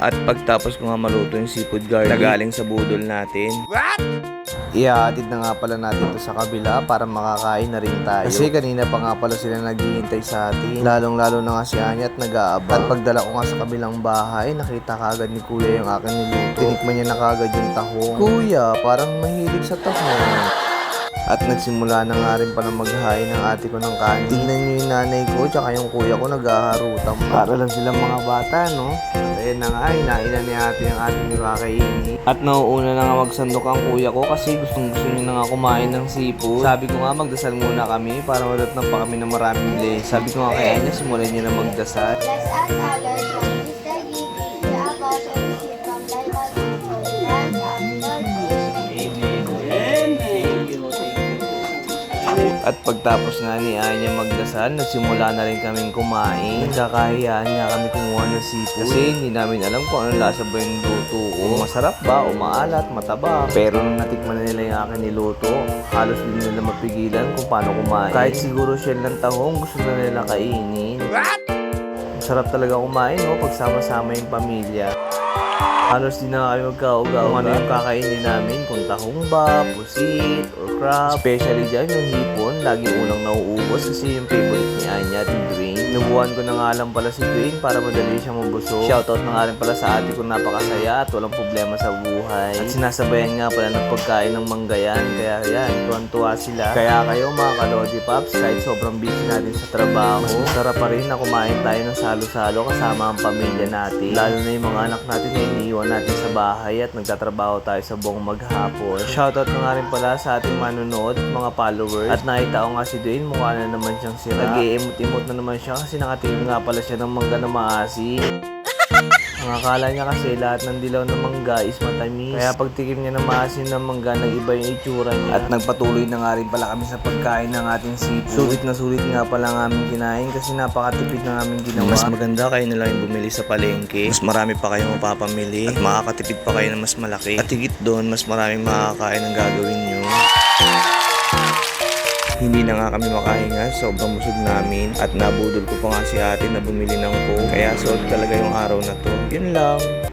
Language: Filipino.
At pagtapos ko nga maluto yung seafood garlic na galing sa budol natin, Ihahatid na nga pala natin to sa kabila para makakain na rin tayo. Kasi kanina pa nga pala sila naghihintay sa atin. Lalong-lalo na nga si Anya at nag-aabang. At pagdala ko nga sa kabilang bahay, nakita kagad ni Kuya yung aking niluto. Tinikman niya na kagad yung tahong. Kuya, parang mahilig sa tahong. At nagsimula na nga rin pala maghain ng ate ko ng kanin. Tingnan niyo yung nanay ko tsaka yung kuya ko naghaharutang. Para lang silang mga bata, no? At ayun na nga, hinain na ni ate yung ating nilakaini. At nauuna na nga magsandok ang kuya ko kasi gusto niya na nga kumain ng seafood. Sabi ko nga magdasal muna kami para madatnan pa kami ng maraming bilis. Sabi ko nga kay Anya, simulan niya na magdasal. Bless us, our Lord, from this day giving the apostle receive from thy house for the land of the Lord. At pagtapos nga ni Anya magdasal, nagsimula na rin kaming kumain. Nagkakahiyaan nga kami kumuha ng seafood. Kasi hindi namin alam kung anong lasa ba yung luto ko. Kung masarap ba o maalat, mataba. Pero nung natikman na nila yung akin niluto, halos hindi nila mapigilan kung paano kumain. Kahit siguro shell ng tahong, gusto na nila kainin. Masarap talaga kumain, no? Pagsama-sama yung pamilya. Halos di na kami magkaugaw kung ano yung kakainin namin, kung tahong ba, pusit, or crab. Especially dyan yung hipon, lagi unang nauubos kasi yung favorite ni Anya at ni Dwayne. Nubuhan ko na nga lang pala si Dwayne para madali siyang mabusog. Shoutout na nga rin pala sa ate ko, napakasaya at walang problema sa buhay. At sinasabayan nga pala ng pagkain ng manggayan, kaya yan, tuwan-tuwa sila. Kaya kayo mga kalodi paps, kahit sobrang busy natin sa trabaho, mas masarap pa rin na kumain tayo ng salo-salo kasama ang pamilya natin. Lalo na yung mga anak natin na iniiwan natin sa bahay at nagtatrabaho tayo sa buong maghapon. Shoutout na nga rin pala sa ating manonood at mga followers. At nakita ko nga si Dwayne, mukha na naman siyang sira. Nag-i-emot-emot na naman siya kasi nakatingin nga pala siya ng mangga na maasim. Ang akala niya kasi lahat ng dilaw ng mangga is matamis. Kaya pagtikim niya ng maasim ng mangga, nag-iba yung itsura niya. At nagpatuloy na nga rin pala kami sa pagkain ng ating seafood. Sulit nga pala ng aming kinain kasi napakatipid ng aming ginawa. mas maganda kayo na lang yung bumili sa palengke. Mas marami pa kayong mapapamili at makakatipid pa kayo na mas malaki. At higit doon, mas maraming makakain ang gagawin nyo. Hindi na nga kami makahinga, sobrang busog namin at nabudol ko pa nga si ate na bumili ng coke. Kaya solve talaga yung araw na to. Yun lang.